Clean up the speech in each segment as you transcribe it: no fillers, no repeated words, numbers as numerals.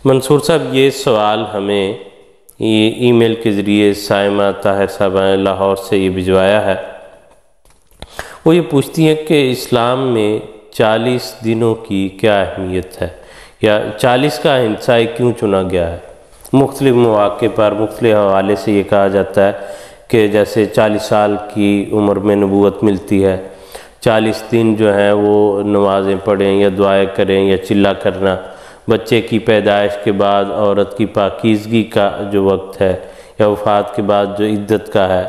منصور صاحب، یہ سوال ہمیں ای میل کے ذریعے سائمہ طاہر صاحبہ نے لاہور سے یہ بھجوایا ہے۔ وہ یہ پوچھتی ہیں کہ اسلام میں 40 دنوں کی کیا اہمیت ہے، یا 40 کا ہندسہ کیوں چنا گیا ہے؟ مختلف مواقع پر مختلف حوالے سے یہ کہا جاتا ہے کہ جیسے 40 سال کی عمر میں نبوت ملتی ہے، 40 دن جو ہیں وہ نمازیں پڑھیں یا دعائیں کریں یا چلا کرنا، بچے کی پیدائش کے بعد عورت کی پاکیزگی کا جو وقت ہے، یا وفات کے بعد جو عدت کا ہے،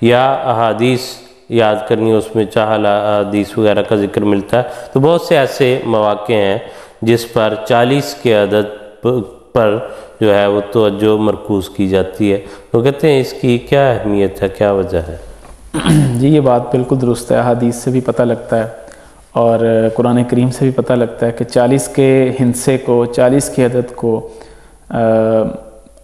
یا احادیث یاد کرنی، اس میں چاہل احادیث وغیرہ کا ذکر ملتا ہے۔ تو بہت سے ایسے مواقع ہیں جس پر 40 کے عدد پر جو ہے وہ توجہ مرکوز کی جاتی ہے۔ تو کہتے ہیں اس کی کیا اہمیت ہے، کیا وجہ ہے؟ جی یہ بات بالکل درست ہے، حدیث سے بھی پتہ لگتا ہے اور قرآن کریم سے بھی پتہ لگتا ہے کہ 40 کے ہندسے کو، 40 کے عدد کو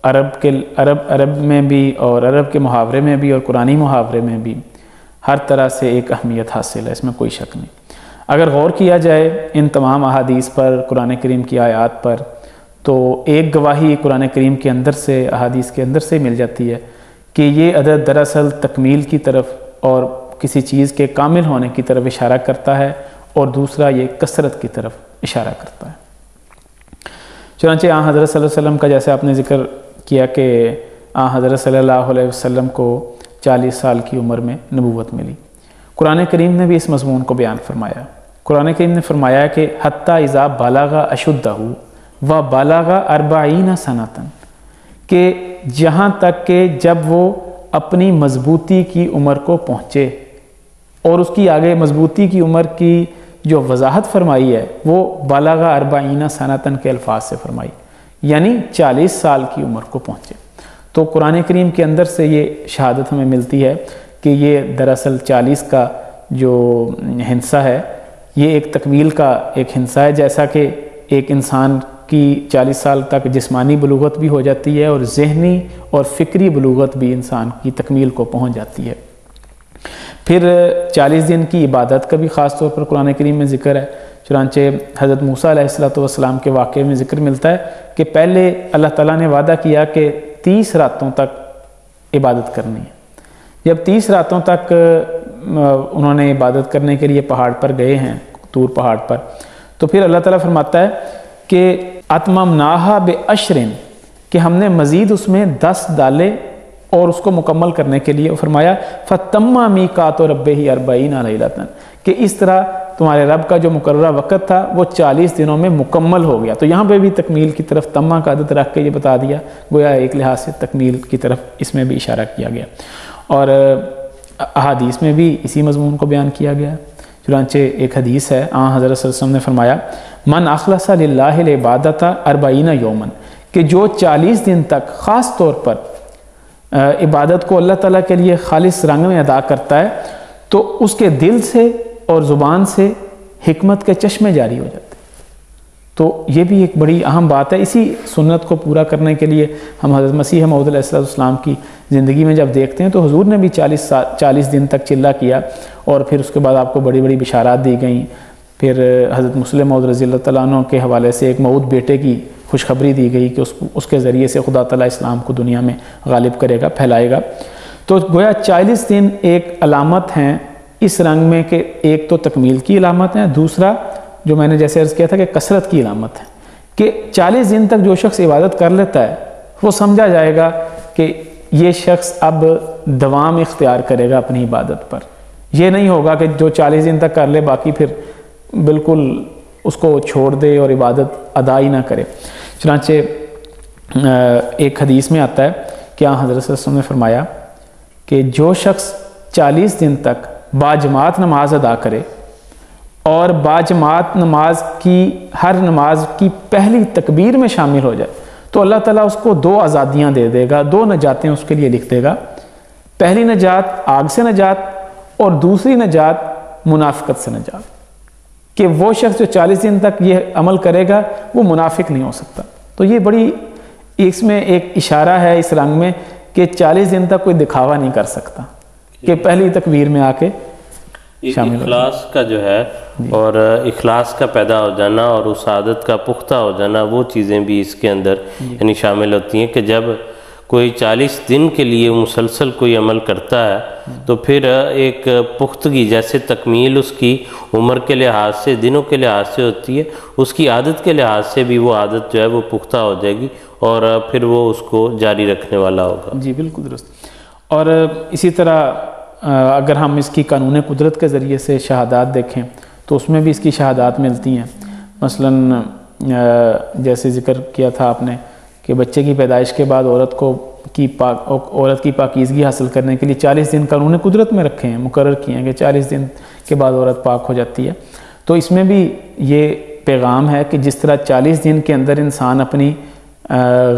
عرب میں بھی اور عرب کے محاورے میں بھی اور قرآنی محاورے میں بھی ہر طرح سے ایک اہمیت حاصل ہے، اس میں کوئی شک نہیں۔ اگر غور کیا جائے ان تمام احادیث پر، قرآن کریم کی آیات پر، تو ایک گواہی قرآن کریم کے اندر سے، احادیث کے اندر سے مل جاتی ہے کہ یہ عدد دراصل تکمیل کی طرف اور کسی چیز کے کامل ہونے کی طرف اشارہ کرتا ہے، اور دوسرا یہ کثرت کی طرف اشارہ کرتا ہے۔ چنانچہ آن حضرت صلی اللہ علیہ وسلم کا جیسے آپ نے ذکر کیا کہ آن حضرت صلی اللہ علیہ وسلم کو 40 سال کی عمر میں نبوت ملی، قرآن کریم نے بھی اس مضمون کو بیان فرمایا۔ قرآن کریم نے فرمایا کہ حتیٰ اذا بالغ اشدہ و بالغ 40 سنۃ، کہ جہاں تک کہ جب وہ اپنی مضبوطی کی عمر کو پہنچے، اور اس کی آگے مضبوطی کی عمر کی جو وضاحت فرمائی ہے وہ بالغ 40 سنۃ کے الفاظ سے فرمائی، یعنی 40 سال کی عمر کو پہنچے۔ تو قرآن کریم کے اندر سے یہ شہادت ہمیں ملتی ہے کہ یہ دراصل 40 کا جو ہندسہ ہے یہ ایک تکمیل کا ایک ہندسہ ہے، جیسا کہ ایک انسان کی 40 سال تک جسمانی بلوغت بھی ہو جاتی ہے اور ذہنی اور فکری بلوغت بھی انسان کی تکمیل کو پہنچ جاتی ہے۔ پھر 40 دن کی عبادت کا بھی خاص طور پر قرآن کریم میں ذکر ہے۔ چنانچہ حضرت موسیٰ علیہ السلام کے واقعے میں ذکر ملتا ہے کہ پہلے اللہ تعالیٰ نے وعدہ کیا کہ 30 راتوں تک عبادت کرنی ہے۔ جب 30 راتوں تک انہوں نے عبادت کرنے کے لیے پہاڑ پر گئے ہیں، طور پہاڑ پر، تو پھر اللہ تعالیٰ فرماتا ہے کہ اتممناہا بعشر، کہ ہم نے مزید اس میں 10 ڈالے اور اس کو مکمل کرنے کے لیے فرمایا فَتَمَّ مِیقَاتُ رَبِّهِ 40 لیلۃ، کہ اس طرح تمہارے رب کا جو مقررہ وقت تھا وہ 40 دنوں میں مکمل ہو گیا۔ تو یہاں پہ بھی تکمیل کی طرف تمہ کا عدد رکھ کے یہ بتا دیا، گویا ایک لحاظ سے تکمیل کی طرف اس میں بھی اشارہ کیا گیا، اور احادیث میں بھی اسی مضمون کو بیان کیا گیا۔ چنانچہ ایک حدیث ہے، آن حضرت صلی اللہ علیہ وسلم نے فرمایا من اخلص للہ العبادۃ 40 یوما، کہ جو 40 دن تک خاص طور پر عبادت کو اللہ تعالیٰ کے لیے خالص رنگ میں ادا کرتا ہے تو اس کے دل سے اور زبان سے حکمت کے چشمے جاری ہو جاتے ہیں۔ تو یہ بھی ایک بڑی اہم بات ہے۔ اسی سنت کو پورا کرنے کے لیے ہم حضرت مسیح موعود علیہ السلام کی زندگی میں جب دیکھتے ہیں تو حضور نے بھی 40 دن تک چلہ کیا، اور پھر اس کے بعد آپ کو بڑی بڑی بشارات دی گئیں۔ پھر حضرت مسلم موعود رضی اللہ تعالیٰ عنہ کے حوالے سے ایک موعود بیٹے کی خوشخبری دی گئی کہ اس کے ذریعے سے خدا تعالیٰ اسلام کو دنیا میں غالب کرے گا، پھیلائے گا۔ تو گویا 40 دن ایک علامت ہیں اس رنگ میں کہ ایک تو تکمیل کی علامت ہے، دوسرا جو میں نے جیسے عرض کیا تھا کہ کثرت کی علامت ہے، کہ 40 دن تک جو شخص عبادت کر لیتا ہے وہ سمجھا جائے گا کہ یہ شخص اب دوام اختیار کرے گا اپنی عبادت پر۔ یہ نہیں ہوگا کہ جو 40 دن تک کر لے باقی پھر بالکل اس کو چھوڑ دے اور عبادت ادا ہی نہ کرے۔ چنانچہ ایک حدیث میں آتا ہے کہ حضرت صلی اللہ علیہ وسلم نے فرمایا کہ جو شخص 40 دن تک باجماعت نماز ادا کرے اور باجماعت نماز کی ہر نماز کی پہلی تکبیر میں شامل ہو جائے تو اللہ تعالیٰ اس کو 2 آزادیاں دے دے گا، 2 نجاتیں اس کے لیے لکھ دے گا۔ پہلی نجات آگ سے نجات، اور دوسری نجات منافقت سے نجات، کہ وہ شخص جو 40 دن تک یہ عمل کرے گا وہ منافق نہیں ہو سکتا۔ تو یہ بڑی اس میں ایک اشارہ ہے اس رنگ میں کہ 40 دن تک کوئی دکھاوا نہیں کر سکتا کہ پہلی تکبیر میں آ کے شامل ہو. اخلاص کا جو ہے اور اخلاص کا پیدا ہو جانا اور اس عادت کا پختہ ہو جانا، وہ چیزیں بھی اس کے اندر یعنی شامل ہوتی ہیں کہ جب کوئی 40 دن کے لیے مسلسل کوئی عمل کرتا ہے تو پھر ایک پختگی، جیسے تکمیل اس کی عمر کے لحاظ سے، دنوں کے لحاظ سے ہوتی ہے، اس کی عادت کے لحاظ سے بھی وہ عادت جو ہے وہ پختہ ہو جائے گی اور پھر وہ اس کو جاری رکھنے والا ہوگا. جی بالکل درست. اور اسی طرح اگر ہم اس کی قانون قدرت کے ذریعے سے شہادات دیکھیں تو اس میں بھی اس کی شہادات ملتی ہیں. مثلاً جیسے ذکر کیا تھا آپ نے کہ بچے کی پیدائش کے بعد عورت کی پاکیزگی حاصل کرنے کے لیے 40 دن قانون قدرت میں رکھے ہیں، مقرر کیے ہیں کہ 40 دن کے بعد عورت پاک ہو جاتی ہے. تو اس میں بھی یہ پیغام ہے کہ جس طرح 40 دن کے اندر انسان اپنی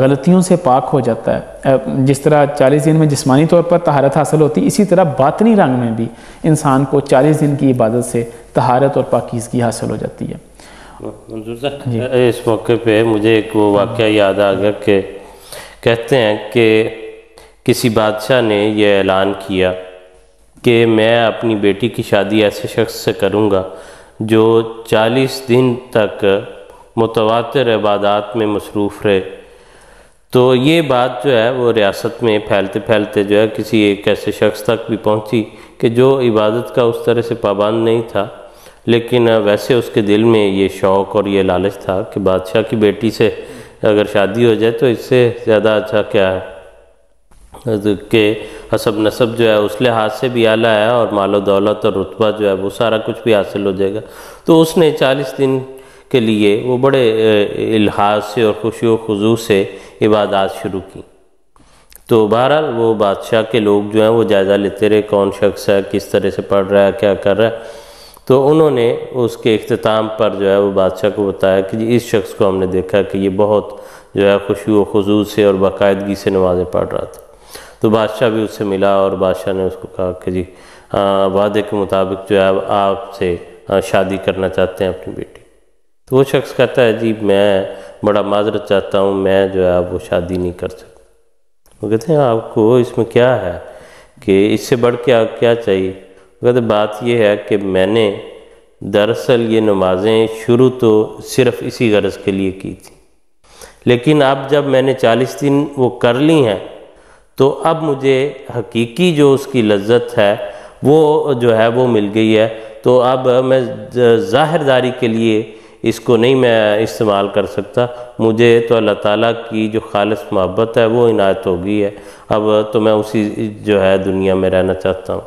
غلطیوں سے پاک ہو جاتا ہے، جس طرح 40 دن میں جسمانی طور پر طہارت حاصل ہوتی ہے، اسی طرح باطنی رنگ میں بھی انسان کو 40 دن کی عبادت سے طہارت اور پاکیزگی حاصل ہو جاتی ہے. منظور صاحب اس موقع پہ مجھے ایک وہ واقعہ یاد آ گیا کہ کہتے ہیں کہ کسی بادشاہ نے یہ اعلان کیا کہ میں اپنی بیٹی کی شادی ایسے شخص سے کروں گا جو 40 دن تک متواتر عبادات میں مصروف رہے. تو یہ بات جو ہے وہ ریاست میں پھیلتے پھیلتے جو ہے کسی ایک ایسے شخص تک بھی پہنچی کہ جو عبادت کا اس طرح سے پابند نہیں تھا، لیکن ویسے اس کے دل میں یہ شوق اور یہ لالچ تھا کہ بادشاہ کی بیٹی سے اگر شادی ہو جائے تو اس سے زیادہ اچھا کیا ہے کہ حسب نسب جو ہے اس لحاظ سے بھی اعلیٰ ہے اور مال و دولت اور رتبہ جو ہے وہ سارا کچھ بھی حاصل ہو جائے گا. تو اس نے 40 دن کے لیے وہ بڑے الحاظ سے اور خوشی و خضوع سے عبادات شروع کی. تو بہرحال وہ بادشاہ کے لوگ جو ہیں وہ جائزہ لیتے رہے کون شخص ہے، کس طرح سے پڑھ رہا ہے، کیا کر رہا ہے. تو انہوں نے اس کے اختتام پر جو ہے وہ بادشاہ کو بتایا کہ جی اس شخص کو ہم نے دیکھا کہ یہ بہت جو ہے خوشی و خضوع سے اور باقاعدگی سے نمازیں پڑھ رہا تھا. تو بادشاہ بھی اس سے ملا اور بادشاہ نے اس کو کہا کہ جی وعدے کے مطابق جو ہے آپ سے شادی کرنا چاہتے ہیں اپنی بیٹی. تو وہ شخص کہتا ہے جی میں بڑا معذرت چاہتا ہوں، میں جو ہے وہ شادی نہیں کر سکتا. وہ کہتے ہیں آپ کو اس میں کیا ہے کہ اس سے بڑھ کے آپ کیا چاہیے؟ وہ کہتے ہیں بات یہ ہے کہ میں نے دراصل یہ نمازیں شروع تو صرف اسی غرض کے لیے کی تھی، لیکن اب جب میں نے 40 دن وہ کر لی ہیں تو اب مجھے حقیقی جو اس کی لذت ہے وہ جو ہے وہ مل گئی ہے. تو اب میں ظاہر داری کے لیے اس کو نہیں میں استعمال کر سکتا، مجھے تو اللہ تعالیٰ کی جو خالص محبت ہے وہ عنایت ہو گئی ہے، اب تو میں اسی جو ہے دنیا میں رہنا چاہتا ہوں.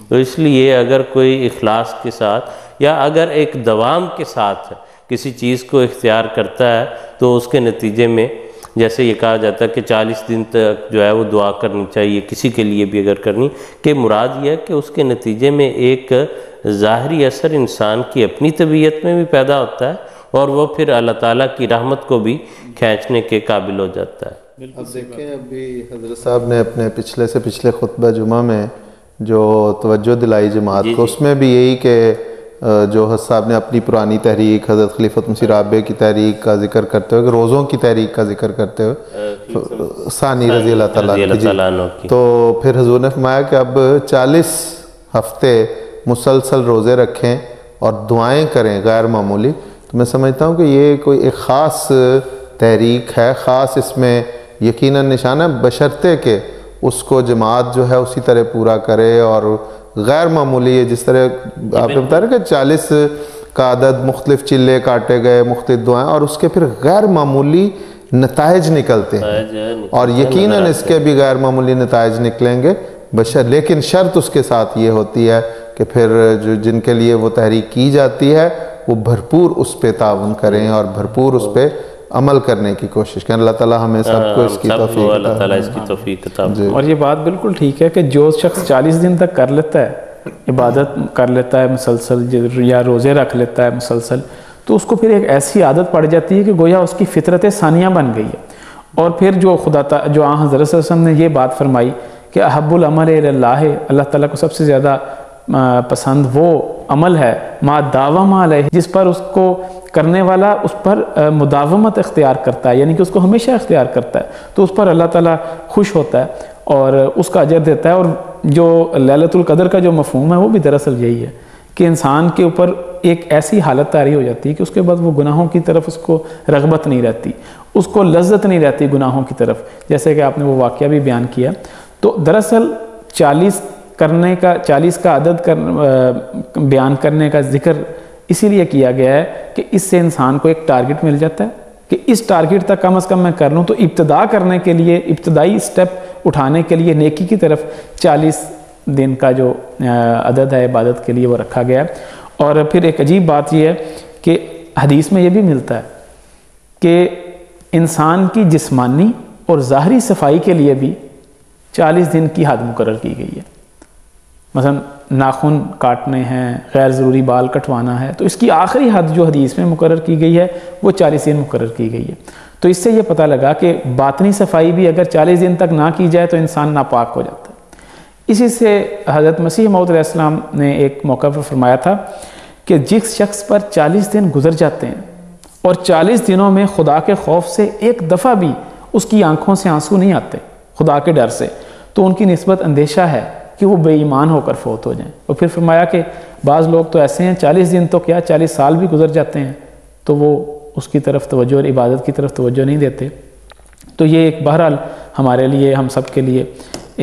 تو اس لیے اگر کوئی اخلاص کے ساتھ یا اگر ایک دوام کے ساتھ کسی چیز کو اختیار کرتا ہے تو اس کے نتیجے میں جیسے یہ کہا جاتا ہے کہ 40 دن تک جو ہے وہ دعا کرنی چاہیے کسی کے لیے بھی اگر کرنی، کہ مراد یہ ہے کہ اس کے نتیجے میں ایک ظاہری اثر انسان کی اپنی طبیعت میں بھی پیدا ہوتا ہے اور وہ پھر اللہ تعالیٰ کی رحمت کو بھی کھینچنے کے قابل ہو جاتا ہے. اب دیکھیں ابھی حضرت صاحب نے اپنے پچھلے سے پچھلے خطبہ جمعہ میں جو توجہ دلائی جماعت کو، اس میں بھی یہی کہ جو حضرت صاحب نے اپنی پرانی تحریک حضرت خلیفۃ مسیح رابع کی تحریک کا ذکر کرتے ہوئے، روزوں کی تحریک کا ذکر کرتے ہوئے ثانی رضی اللہ تعالیٰ کی، تو پھر حضور نے فرمایا کہ اب 40 ہفتے مسلسل روزے رکھیں اور دعائیں کریں غیر معمولی. تو میں سمجھتا ہوں کہ یہ کوئی ایک خاص تحریک ہے، خاص اس میں یقیناً نشان ہے، بشرطے کہ اس کو جماعت جو ہے اسی طرح پورا کرے اور غیر معمولی ہے. جس طرح آپ نے بتایا کہ 40 کا عدد، مختلف چلے کاٹے گئے، مختلف دعائیں، اور اس کے پھر غیر معمولی نتائج نکلتے ہیں اور یقیناً اس کے بھی غیر معمولی نتائج نکلیں گے لیکن شرط اس کے ساتھ یہ ہوتی ہے کہ پھر جن کے لیے وہ تحریک کی جاتی ہے وہ بھرپور اس پہ تعاون کریں اور بھرپور اس پہ عمل کرنے کی کوشش کریں. اللہ تعالیٰ ہمیں سب کو اس کی توفیق عطا فرمائے. اور یہ بات بالکل ٹھیک ہے کہ جو شخص 40 دن تک کر لیتا ہے، عبادت کر لیتا ہے مسلسل یا روزے رکھ لیتا ہے مسلسل، تو اس کو پھر ایک ایسی عادت پڑ جاتی ہے کہ گویا اس کی فطرت ثانیہ بن گئی ہے. اور پھر جو جو آن حضرت صلی اللہ علیہ وسلم نے یہ بات فرمائی کہ احب العمل الی اللہ، اللہ تعالیٰ کو سب سے زیادہ پسند وہ عمل ہے ما داوم علیہ، جس پر اس کو کرنے والا اس پر مداومت اختیار کرتا ہے، یعنی کہ اس کو ہمیشہ اختیار کرتا ہے، تو اس پر اللہ تعالیٰ خوش ہوتا ہے اور اس کا اجر دیتا ہے. اور جو لیلۃ القدر کا جو مفہوم ہے وہ بھی دراصل یہی ہے کہ انسان کے اوپر ایک ایسی حالت طاری ہو جاتی ہے کہ اس کے بعد وہ گناہوں کی طرف اس کو رغبت نہیں رہتی، اس کو لذت نہیں رہتی گناہوں کی طرف، جیسے کہ آپ نے وہ واقعہ بھی بیان کیا۔ تو دراصل 40 کا عدد بیان کرنے کا ذکر اسی لیے کیا گیا ہے کہ اس سے انسان کو ایک ٹارگٹ مل جاتا ہے کہ اس ٹارگٹ تک کم از کم میں کر لوں، تو ابتدا کرنے کے لیے، ابتدائی سٹیپ اٹھانے کے لیے نیکی کی طرف 40 دن کا جو عدد ہے عبادت کے لیے وہ رکھا گیا ہے۔ اور پھر ایک عجیب بات یہ ہے کہ حدیث میں یہ بھی ملتا ہے کہ انسان کی جسمانی اور ظاہری صفائی کے لیے بھی 40 دن کی حد مقرر کی گئی ہے۔ مثلا ناخن کاٹنے ہیں، غیر ضروری بال کٹوانا ہے، تو اس کی آخری حد جو حدیث میں مقرر کی گئی ہے وہ 40 دن مقرر کی گئی ہے۔ تو اس سے یہ پتہ لگا کہ باطنی صفائی بھی اگر 40 دن تک نہ کی جائے تو انسان ناپاک ہو جاتا ہے۔ اسی سے حضرت مسیح موعود علیہ السلام نے ایک موقع پر فرمایا تھا کہ جس شخص پر 40 دن گزر جاتے ہیں اور 40 دنوں میں خدا کے خوف سے ایک دفعہ بھی اس کی آنکھوں سے آنسو نہیں آتے خدا کے ڈر سے، تو ان کی نسبت اندیشہ ہے کہ وہ بے ایمان ہو کر فوت ہو جائیں۔ اور پھر فرمایا کہ بعض لوگ تو ایسے ہیں 40 دن تو کیا 40 سال بھی گزر جاتے ہیں تو وہ اس کی طرف توجہ اور عبادت کی طرف توجہ نہیں دیتے۔ تو یہ ایک بہرحال ہمارے لیے، ہم سب کے لیے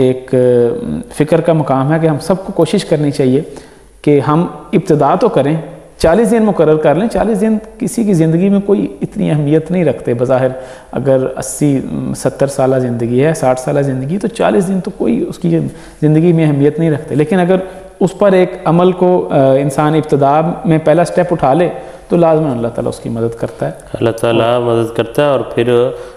ایک فکر کا مقام ہے کہ ہم سب کو کوشش کرنی چاہیے کہ ہم ابتدا تو کریں، 40 دن مقرر کر لیں۔ 40 دن کسی کی زندگی میں کوئی اتنی اہمیت نہیں رکھتے بظاہر، اگر 80-70 سالہ زندگی ہے، 60 سالہ زندگی، تو 40 دن تو کوئی اس کی زندگی میں اہمیت نہیں رکھتے، لیکن اگر اس پر ایک عمل کو انسان ابتدا میں پہلا سٹیپ اٹھا لے تو لازم اللہ تعالیٰ اس کی مدد کرتا ہے، اللہ تعالیٰ مدد کرتا ہے، اور پھر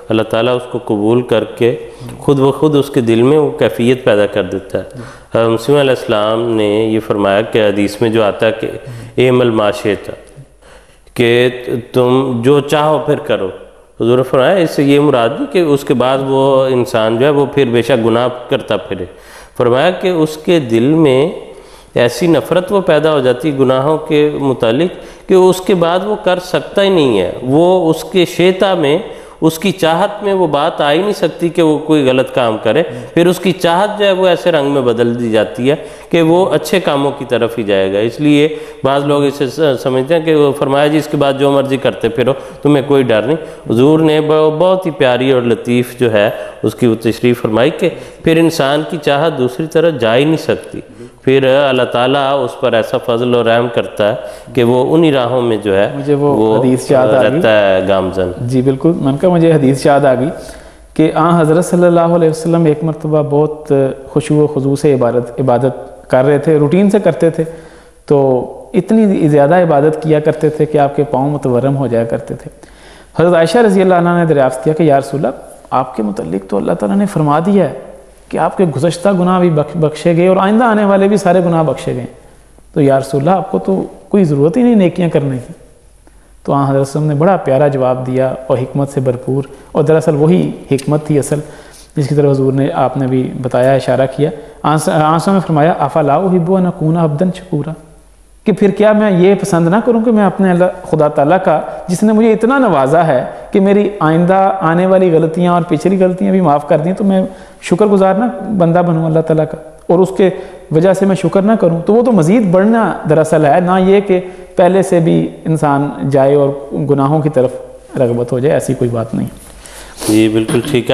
اللہ تعالیٰ اس کو قبول کر کے خود بخود اس کے دل میں وہ کیفیت پیدا کر دیتا ہے۔ مسیح علیہ السلام نے یہ فرمایا کہ حدیث میں جو آتا ہے کہ اعمل ما شئت، کہ تم جو چاہو پھر کرو، حضور نے فرمایا اس سے یہ مراد نہیں کہ اس کے بعد وہ انسان جو ہے وہ پھر بے شک گناہ کرتا پھرے، فرمایا کہ اس کے دل میں ایسی نفرت وہ پیدا ہو جاتی گناہوں کے متعلق کہ اس کے بعد وہ کر سکتا ہی نہیں ہے، وہ اس کے شیطہ میں، اس کی چاہت میں وہ بات آ ہی نہیں سکتی کہ وہ کوئی غلط کام کرے، پھر اس کی چاہت جو ہے وہ ایسے رنگ میں بدل دی جاتی ہے کہ وہ اچھے کاموں کی طرف ہی جائے گا۔ اس لیے بعض لوگ اسے سمجھتے ہیں کہ وہ فرمایا جی اس کے بعد جو مرضی کرتے پھرو، تمہیں کوئی ڈر نہیں۔ حضور نے بہت ہی پیاری اور لطیف جو ہے اس کی وہ تشریح فرمائی کہ پھر انسان کی چاہت دوسری طرف جا ہی نہیں سکتی، پھر اللہ تعالیٰ اس پر ایسا فضل اور رحم کرتا ہے کہ وہ انہی راہوں میں جو ہے مجھے وہ حدیث یاد آ رہتا ہے گامزن۔ جی بالکل، من کا مجھے حدیث یاد آ گئی کہ حضرت صلی اللہ علیہ وسلم ایک مرتبہ بہت خشوع و خضوع سے عبادت کر رہے تھے، روٹین سے کرتے تھے، تو اتنی زیادہ عبادت کیا کرتے تھے کہ آپ کے پاؤں متورم ہو جایا کرتے تھے۔ حضرت عائشہ رضی اللہ عنہ نے دریافت کیا کہ یا رسول اللہ، آپ کے متعلق تو اللہ تعالیٰ نے فرما دیا ہے کہ آپ کے گزشتہ گناہ بھی بخشے گئے اور آئندہ آنے والے بھی سارے گناہ بخشے گئے، تو یا رسول اللہ آپ کو تو کوئی ضرورت ہی نہیں نیکیاں کرنے کی۔ تو حضرت صلی اللہ علیہ وسلم نے بڑا پیارا جواب دیا اور حکمت سے بھرپور، اور دراصل وہی حکمت تھی اصل جس کی طرف حضور نے آپ نے بھی بتایا، اشارہ کیا۔ آنسوں میں فرمایا افلا احب ان اکون عبدا شکورا، کہ پھر کیا میں یہ پسند نہ کروں کہ میں اپنے خدا تعالیٰ کا، جس نے مجھے اتنا نوازا ہے کہ میری آئندہ آنے والی غلطیاں اور پچھلی غلطیاں بھی معاف کر دیں، تو میں شکر گزار نہ بندہ بنوں اللہ تعالیٰ کا، اور اس کے وجہ سے میں شکر نہ کروں، تو وہ تو مزید بڑھنا دراصل ہے، نہ یہ کہ پہلے سے بھی انسان جائے اور گناہوں کی طرف رغبت ہو جائے، ایسی کوئی بات نہیں۔ جی بالکل ٹھیک ہے۔